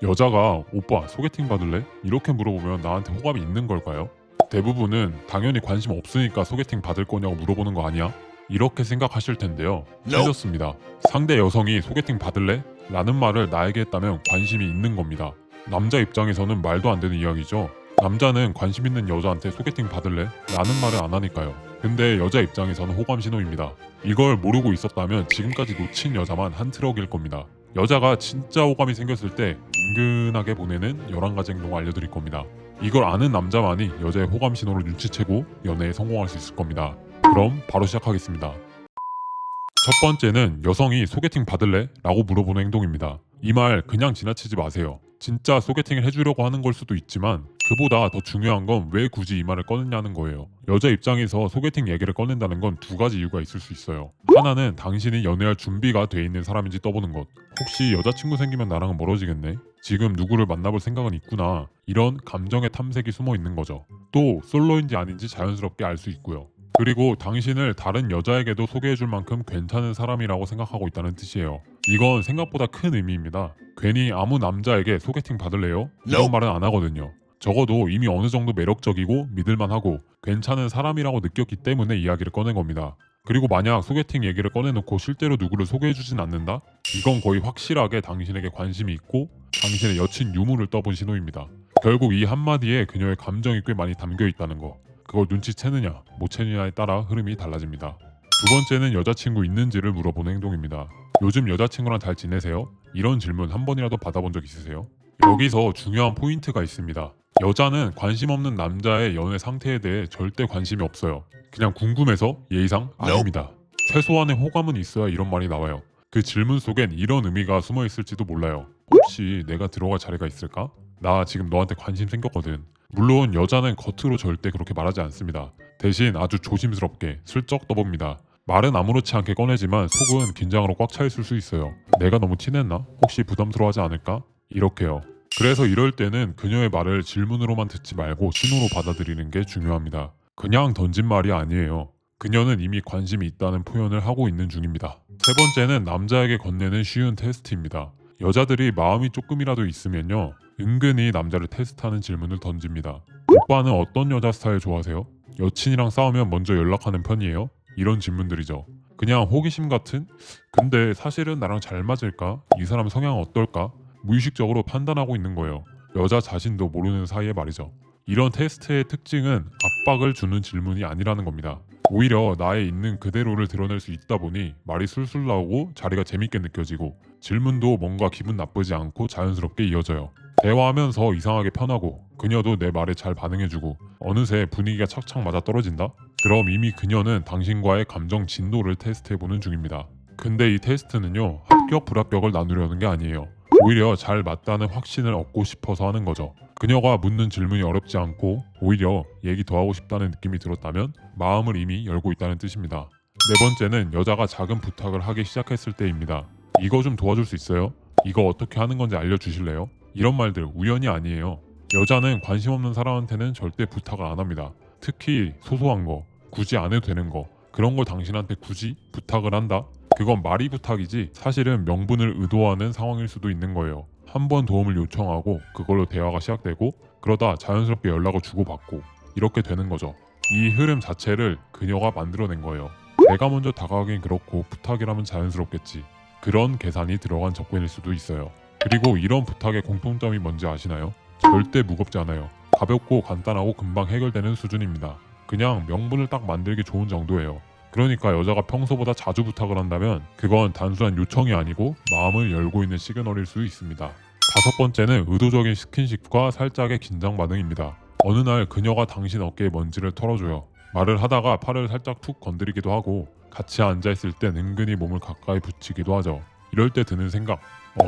여자가 오빠 소개팅 받을래? 이렇게 물어보면 나한테 호감이 있는 걸까요? 대부분은 당연히 관심 없으니까 소개팅 받을 거냐고 물어보는 거 아니야? 이렇게 생각하실 텐데요. 틀렸습니다. 상대 여성이 소개팅 받을래? 라는 말을 나에게 했다면 관심이 있는 겁니다. 남자 입장에서는 말도 안 되는 이야기죠. 남자는 관심 있는 여자한테 소개팅 받을래? 라는 말을 안 하니까요. 근데 여자 입장에서는 호감 신호입니다. 이걸 모르고 있었다면 지금까지 놓친 여자만 한 트럭일 겁니다. 여자가 진짜 호감이 생겼을 때 은근하게 보내는 11가지 행동을 알려드릴 겁니다. 이걸 아는 남자만이 여자의 호감 신호를 눈치채고 연애에 성공할 수 있을 겁니다. 그럼 바로 시작하겠습니다. 첫 번째는 여성이 소개팅 받을래? 라고 물어보는 행동입니다. 이 말 그냥 지나치지 마세요. 진짜 소개팅을 해주려고 하는 걸 수도 있지만 그보다 더 중요한 건 왜 굳이 이 말을 꺼냈냐는 거예요. 여자 입장에서 소개팅 얘기를 꺼낸다는 건 두 가지 이유가 있을 수 있어요. 하나는 당신이 연애할 준비가 돼 있는 사람인지 떠보는 것. 혹시 여자친구 생기면 나랑은 멀어지겠네? 지금 누구를 만나볼 생각은 있구나. 이런 감정의 탐색이 숨어 있는 거죠. 또 솔로인지 아닌지 자연스럽게 알 수 있고요. 그리고 당신을 다른 여자에게도 소개해줄 만큼 괜찮은 사람이라고 생각하고 있다는 뜻이에요. 이건 생각보다 큰 의미입니다. 괜히 아무 남자에게 소개팅 받을래요? 이런 말은 안 하거든요. 적어도 이미 어느 정도 매력적이고 믿을만하고 괜찮은 사람이라고 느꼈기 때문에 이야기를 꺼낸 겁니다. 그리고 만약 소개팅 얘기를 꺼내놓고 실제로 누구를 소개해주진 않는다? 이건 거의 확실하게 당신에게 관심이 있고 당신의 여친 유무를 떠본 신호입니다. 결국 이 한마디에 그녀의 감정이 꽤 많이 담겨 있다는 거. 그걸 눈치채느냐 못 채느냐에 따라 흐름이 달라집니다. 두 번째는 여자친구 있는지를 물어보는 행동입니다. 요즘 여자친구랑 잘 지내세요? 이런 질문 한 번이라도 받아본 적 있으세요? 여기서 중요한 포인트가 있습니다. 여자는 관심 없는 남자의 연애 상태에 대해 절대 관심이 없어요. 그냥 궁금해서 예의상 아닙니다. 최소한의 호감은 있어야 이런 말이 나와요. 그 질문 속엔 이런 의미가 숨어 있을지도 몰라요. 혹시 내가 들어갈 자리가 있을까? 나 지금 너한테 관심 생겼거든. 물론 여자는 겉으로 절대 그렇게 말하지 않습니다. 대신 아주 조심스럽게 슬쩍 떠봅니다. 말은 아무렇지 않게 꺼내지만 속은 긴장으로 꽉 차 있을 수 있어요. 내가 너무 티냈나? 혹시 부담스러워하지 않을까? 이렇게요. 그래서 이럴 때는 그녀의 말을 질문으로만 듣지 말고 신호로 받아들이는 게 중요합니다. 그냥 던진 말이 아니에요. 그녀는 이미 관심이 있다는 표현을 하고 있는 중입니다. 세 번째는 남자에게 건네는 쉬운 테스트입니다. 여자들이 마음이 조금이라도 있으면요, 은근히 남자를 테스트하는 질문을 던집니다. 오빠는 어떤 여자 스타일 좋아하세요? 여친이랑 싸우면 먼저 연락하는 편이에요? 이런 질문들이죠. 그냥 호기심 같은? 근데 사실은 나랑 잘 맞을까? 이 사람 성향 어떨까? 무의식적으로 판단하고 있는 거예요. 여자 자신도 모르는 사이에 말이죠. 이런 테스트의 특징은 압박을 주는 질문이 아니라는 겁니다. 오히려 나의 있는 그대로를 드러낼 수 있다 보니 말이 술술 나오고 자리가 재밌게 느껴지고 질문도 뭔가 기분 나쁘지 않고 자연스럽게 이어져요. 대화하면서 이상하게 편하고 그녀도 내 말에 잘 반응해주고 어느새 분위기가 착착 맞아 떨어진다? 그럼 이미 그녀는 당신과의 감정 진도를 테스트해보는 중입니다. 근데 이 테스트는요, 합격 불합격을 나누려는 게 아니에요. 오히려 잘 맞다는 확신을 얻고 싶어서 하는 거죠. 그녀가 묻는 질문이 어렵지 않고 오히려 얘기 더 하고 싶다는 느낌이 들었다면 마음을 이미 열고 있다는 뜻입니다. 네 번째는 여자가 작은 부탁을 하기 시작했을 때입니다. 이거 좀 도와줄 수 있어요? 이거 어떻게 하는 건지 알려주실래요? 이런 말들 우연이 아니에요. 여자는 관심 없는 사람한테는 절대 부탁을 안 합니다. 특히 소소한 거, 굳이 안 해도 되는 거, 그런 걸 당신한테 굳이 부탁을 한다? 그건 말이 부탁이지 사실은 명분을 의도하는 상황일 수도 있는 거예요. 한 번 도움을 요청하고 그걸로 대화가 시작되고 그러다 자연스럽게 연락을 주고받고 이렇게 되는 거죠. 이 흐름 자체를 그녀가 만들어낸 거예요. 내가 먼저 다가가긴 그렇고 부탁이라면 자연스럽겠지. 그런 계산이 들어간 접근일 수도 있어요. 그리고 이런 부탁의 공통점이 뭔지 아시나요? 절대 무겁지 않아요. 가볍고 간단하고 금방 해결되는 수준입니다. 그냥 명분을 딱 만들기 좋은 정도예요. 그러니까 여자가 평소보다 자주 부탁을 한다면 그건 단순한 요청이 아니고 마음을 열고 있는 시그널일 수 있습니다. 다섯 번째는 의도적인 스킨십과 살짝의 긴장 반응입니다. 어느 날 그녀가 당신 어깨에 먼지를 털어줘요. 말을 하다가 팔을 살짝 툭 건드리기도 하고 같이 앉아있을 땐 은근히 몸을 가까이 붙이기도 하죠. 이럴 때 드는 생각,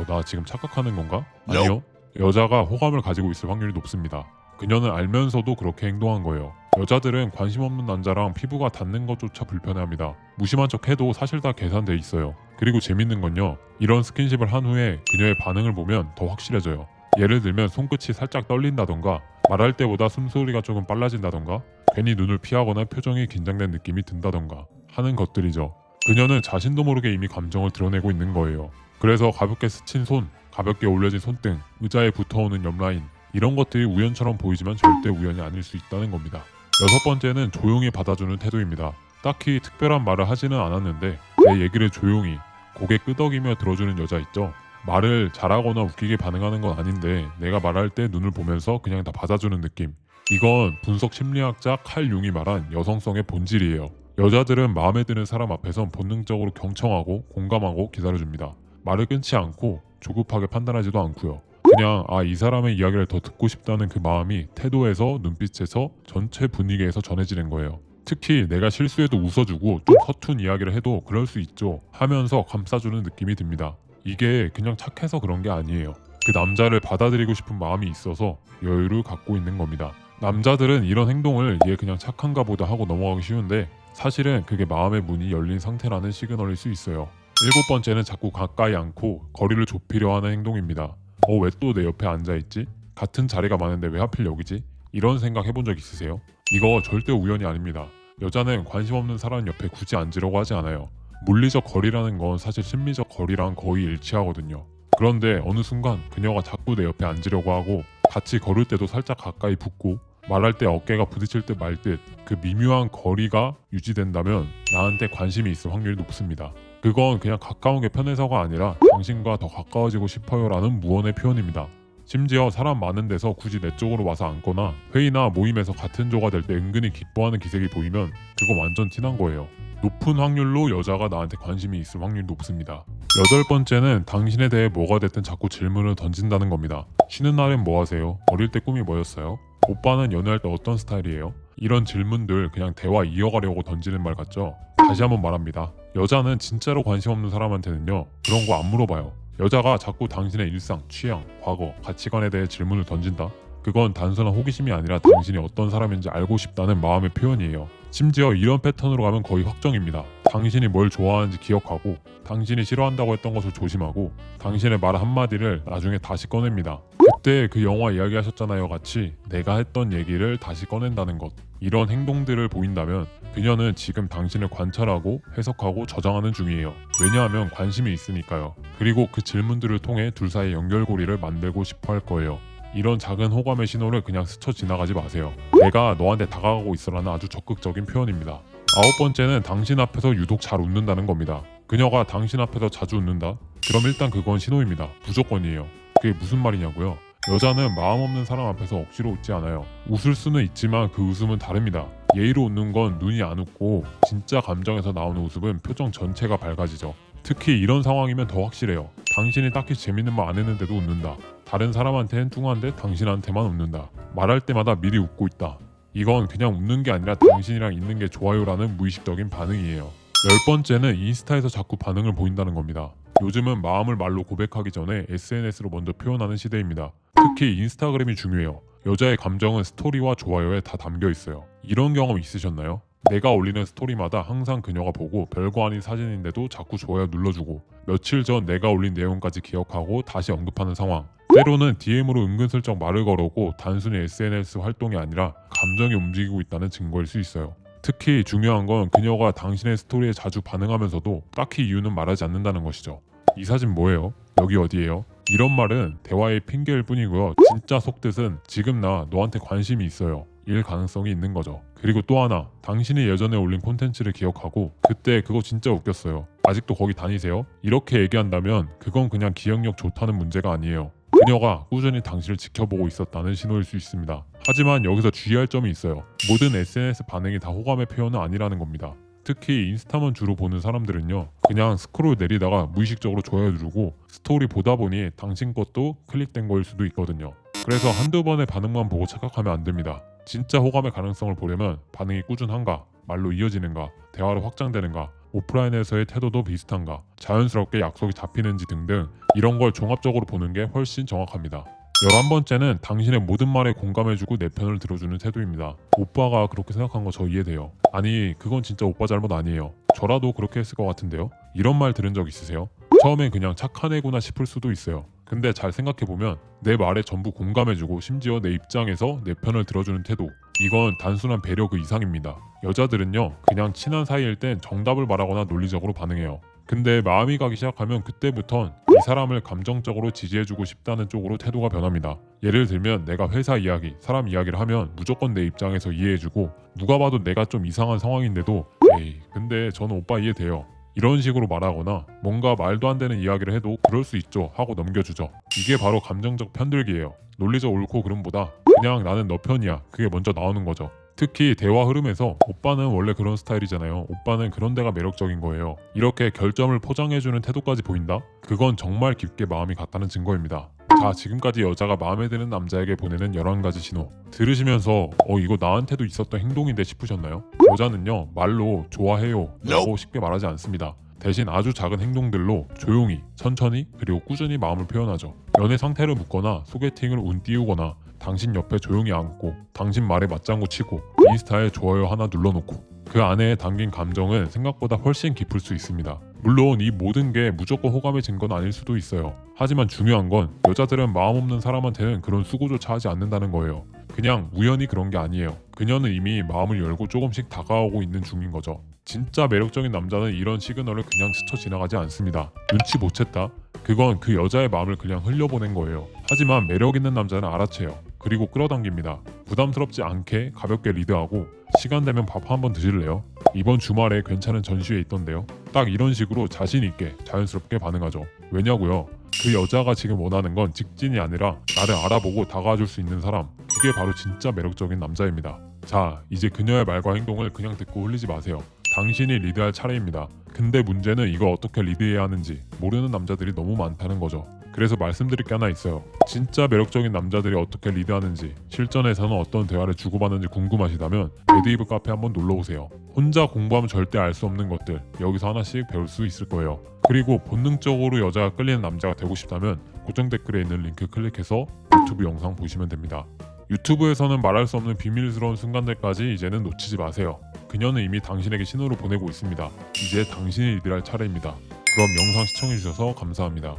나 지금 착각하는 건가? 아니요. 여자가 호감을 가지고 있을 확률이 높습니다. 그녀는 알면서도 그렇게 행동한 거예요. 여자들은 관심 없는 남자랑 피부가 닿는 것조차 불편해합니다. 무심한 척 해도 사실 다 계산돼 있어요. 그리고 재밌는 건요, 이런 스킨십을 한 후에 그녀의 반응을 보면 더 확실해져요. 예를 들면 손끝이 살짝 떨린다던가 말할 때보다 숨소리가 조금 빨라진다던가 괜히 눈을 피하거나 표정이 긴장된 느낌이 든다던가 하는 것들이죠. 그녀는 자신도 모르게 이미 감정을 드러내고 있는 거예요. 그래서 가볍게 스친 손, 가볍게 올려진 손등, 의자에 붙어오는 옆라인 이런 것들이 우연처럼 보이지만 절대 우연이 아닐 수 있다는 겁니다. 여섯 번째는 조용히 받아주는 태도입니다. 딱히 특별한 말을 하지는 않았는데 내 얘기를 조용히 고개 끄덕이며 들어주는 여자 있죠. 말을 잘하거나 웃기게 반응하는 건 아닌데 내가 말할 때 눈을 보면서 그냥 다 받아주는 느낌. 이건 분석 심리학자 칼 융이 말한 여성성의 본질이에요. 여자들은 마음에 드는 사람 앞에선 본능적으로 경청하고 공감하고 기다려줍니다. 말을 끊지 않고 조급하게 판단하지도 않고요. 그냥 이 사람의 이야기를 더 듣고 싶다는 그 마음이 태도에서 눈빛에서 전체 분위기에서 전해지는 거예요. 특히 내가 실수해도 웃어주고 좀 서툰 이야기를 해도 그럴 수 있죠 하면서 감싸주는 느낌이 듭니다. 이게 그냥 착해서 그런 게 아니에요. 그 남자를 받아들이고 싶은 마음이 있어서 여유를 갖고 있는 겁니다. 남자들은 이런 행동을 얘 그냥 착한가 보다 하고 넘어가기 쉬운데 사실은 그게 마음의 문이 열린 상태라는 시그널일 수 있어요. 일곱 번째는 자꾸 가까이 않고 거리를 좁히려 하는 행동입니다. 왜 또 내 옆에 앉아있지? 같은 자리가 많은데 왜 하필 여기지? 이런 생각 해본 적 있으세요? 이거 절대 우연이 아닙니다. 여자는 관심 없는 사람 옆에 굳이 앉으려고 하지 않아요. 물리적 거리라는 건 사실 심리적 거리랑 거의 일치하거든요. 그런데 어느 순간 그녀가 자꾸 내 옆에 앉으려고 하고 같이 걸을 때도 살짝 가까이 붙고 말할 때 어깨가 부딪힐 듯 말 듯 그 미묘한 거리가 유지된다면 나한테 관심이 있을 확률이 높습니다. 그건 그냥 가까운 게 편해서가 아니라 당신과 더 가까워지고 싶어요라는 무언의 표현입니다. 심지어 사람 많은 데서 굳이 내 쪽으로 와서 앉거나 회의나 모임에서 같은 조가 될 때 은근히 기뻐하는 기색이 보이면 그거 완전 티난 거예요. 높은 확률로 여자가 나한테 관심이 있을 확률이 높습니다. 여덟 번째는 당신에 대해 뭐가 됐든 자꾸 질문을 던진다는 겁니다. 쉬는 날엔 뭐 하세요? 어릴 때 꿈이 뭐였어요? 오빠는 연애할 때 어떤 스타일이에요? 이런 질문들 그냥 대화 이어가려고 던지는 말 같죠? 다시 한번 말합니다. 여자는 진짜로 관심 없는 사람한테는요 그런 거 안 물어봐요. 여자가 자꾸 당신의 일상, 취향, 과거, 가치관에 대해 질문을 던진다? 그건 단순한 호기심이 아니라 당신이 어떤 사람인지 알고 싶다는 마음의 표현이에요. 심지어 이런 패턴으로 가면 거의 확정입니다. 당신이 뭘 좋아하는지 기억하고 당신이 싫어한다고 했던 것을 조심하고 당신의 말 한마디를 나중에 다시 꺼냅니다. 그때 그 영화 이야기하셨잖아요 같이 내가 했던 얘기를 다시 꺼낸다는 것. 이런 행동들을 보인다면 그녀는 지금 당신을 관찰하고 해석하고 저장하는 중이에요. 왜냐하면 관심이 있으니까요. 그리고 그 질문들을 통해 둘 사이의 연결고리를 만들고 싶어 할 거예요. 이런 작은 호감의 신호를 그냥 스쳐 지나가지 마세요. 내가 너한테 다가가고 있어라는 아주 적극적인 표현입니다. 아홉 번째는 당신 앞에서 유독 잘 웃는다는 겁니다. 그녀가 당신 앞에서 자주 웃는다? 그럼 일단 그건 신호입니다. 무조건이에요. 그게 무슨 말이냐고요? 여자는 마음 없는 사람 앞에서 억지로 웃지 않아요. 웃을 수는 있지만 그 웃음은 다릅니다. 예의로 웃는 건 눈이 안 웃고 진짜 감정에서 나오는 웃음은 표정 전체가 밝아지죠. 특히 이런 상황이면 더 확실해요. 당신이 딱히 재밌는 말 안 했는데도 웃는다. 다른 사람한테는 뚱한데 당신한테만 웃는다. 말할 때마다 미리 웃고 있다. 이건 그냥 웃는 게 아니라 당신이랑 있는 게 좋아요라는 무의식적인 반응이에요. 열 번째는 인스타에서 자꾸 반응을 보인다는 겁니다. 요즘은 마음을 말로 고백하기 전에 SNS로 먼저 표현하는 시대입니다. 특히 인스타그램이 중요해요. 여자의 감정은 스토리와 좋아요에 다 담겨 있어요. 이런 경험 있으셨나요? 내가 올리는 스토리마다 항상 그녀가 보고 별거 아닌 사진인데도 자꾸 좋아요 눌러주고 며칠 전 내가 올린 내용까지 기억하고 다시 언급하는 상황. 때로는 DM으로 은근슬쩍 말을 걸어오고 단순히 SNS 활동이 아니라 감정이 움직이고 있다는 증거일 수 있어요. 특히 중요한 건 그녀가 당신의 스토리에 자주 반응하면서도 딱히 이유는 말하지 않는다는 것이죠. 이 사진 뭐예요? 여기 어디예요? 이런 말은 대화의 핑계일 뿐이고요. 진짜 속뜻은 지금 나 너한테 관심이 있어요. 일 가능성이 있는 거죠. 그리고 또 하나, 당신이 예전에 올린 콘텐츠를 기억하고 그때 그거 진짜 웃겼어요. 아직도 거기 다니세요? 이렇게 얘기한다면 그건 그냥 기억력 좋다는 문제가 아니에요. 그녀가 꾸준히 당신을 지켜보고 있었다는 신호일 수 있습니다. 하지만 여기서 주의할 점이 있어요. 모든 SNS 반응이 다 호감의 표현은 아니라는 겁니다. 특히 인스타만 주로 보는 사람들은요 그냥 스크롤 내리다가 무의식적으로 좋아요 누르고 스토리 보다 보니 당신 것도 클릭된 거일 수도 있거든요. 그래서 한두 번의 반응만 보고 착각하면 안 됩니다. 진짜 호감의 가능성을 보려면 반응이 꾸준한가, 말로 이어지는가, 대화로 확장되는가, 오프라인에서의 태도도 비슷한가, 자연스럽게 약속이 잡히는지 등등 이런 걸 종합적으로 보는 게 훨씬 정확합니다. 11번째는 당신의 모든 말에 공감해주고 내 편을 들어주는 태도입니다. 오빠가 그렇게 생각한 거 저 이해돼요. 아니 그건 진짜 오빠 잘못 아니에요. 저라도 그렇게 했을 것 같은데요. 이런 말 들은 적 있으세요? 처음엔 그냥 착한 애구나 싶을 수도 있어요. 근데 잘 생각해보면 내 말에 전부 공감해주고 심지어 내 입장에서 내 편을 들어주는 태도, 이건 단순한 배려 그 이상입니다. 여자들은요 그냥 친한 사이일 땐 정답을 말하거나 논리적으로 반응해요. 근데 마음이 가기 시작하면 그때부턴 이 사람을 감정적으로 지지해주고 싶다는 쪽으로 태도가 변합니다. 예를 들면 내가 회사 이야기, 사람 이야기를 하면 무조건 내 입장에서 이해해주고 누가 봐도 내가 좀 이상한 상황인데도 에이 근데 저는 오빠 이해돼요. 이런 식으로 말하거나 뭔가 말도 안 되는 이야기를 해도 그럴 수 있죠 하고 넘겨주죠. 이게 바로 감정적 편들기예요. 논리적 옳고 그름보다 그냥 나는 너 편이야. 그게 먼저 나오는 거죠. 특히 대화 흐름에서 오빠는 원래 그런 스타일이잖아요. 오빠는 그런 데가 매력적인 거예요. 이렇게 결점을 포장해주는 태도까지 보인다? 그건 정말 깊게 마음이 갔다는 증거입니다. 자, 지금까지 여자가 마음에 드는 남자에게 보내는 11가지 신호 들으시면서 이거 나한테도 있었던 행동인데 싶으셨나요? 여자는요 말로 좋아해요 라고 쉽게 말하지 않습니다. 대신 아주 작은 행동들로 조용히, 천천히, 그리고 꾸준히 마음을 표현하죠. 연애 상태를 묻거나 소개팅을 운 띄우거나 당신 옆에 조용히 앉고 당신 말에 맞장구 치고 인스타에 좋아요 하나 눌러놓고 그 안에 담긴 감정은 생각보다 훨씬 깊을 수 있습니다. 물론 이 모든 게 무조건 호감의 증거는 아닐 수도 있어요. 하지만 중요한 건 여자들은 마음 없는 사람한테는 그런 수고조차 하지 않는다는 거예요. 그냥 우연히 그런 게 아니에요. 그녀는 이미 마음을 열고 조금씩 다가오고 있는 중인 거죠. 진짜 매력적인 남자는 이런 시그널을 그냥 스쳐 지나가지 않습니다. 눈치 못 챘다? 그건 그 여자의 마음을 그냥 흘려보낸 거예요. 하지만 매력 있는 남자는 알아채요. 그리고 끌어당깁니다. 부담스럽지 않게 가볍게 리드하고 시간 되면 밥 한번 드실래요? 이번 주말에 괜찮은 전시회 있던데요. 딱 이런 식으로 자신 있게 자연스럽게 반응하죠. 왜냐고요? 그 여자가 지금 원하는 건 직진이 아니라 나를 알아보고 다가와줄 수 있는 사람. 그게 바로 진짜 매력적인 남자입니다. 자, 이제 그녀의 말과 행동을 그냥 듣고 흘리지 마세요. 당신이 리드할 차례입니다. 근데 문제는 이걸 어떻게 리드해야 하는지 모르는 남자들이 너무 많다는 거죠. 그래서 말씀드릴 게 하나 있어요. 진짜 매력적인 남자들이 어떻게 리드하는지, 실전에서는 어떤 대화를 주고받는지 궁금하시다면 레드이브 카페 한번 놀러오세요. 혼자 공부하면 절대 알 수 없는 것들 여기서 하나씩 배울 수 있을 거예요. 그리고 본능적으로 여자가 끌리는 남자가 되고 싶다면 고정 댓글에 있는 링크 클릭해서 유튜브 영상 보시면 됩니다. 유튜브에서는 말할 수 없는 비밀스러운 순간들까지 이제는 놓치지 마세요. 그녀는 이미 당신에게 신호를 보내고 있습니다. 이제 당신이 리드할 차례입니다. 그럼 영상 시청해주셔서 감사합니다.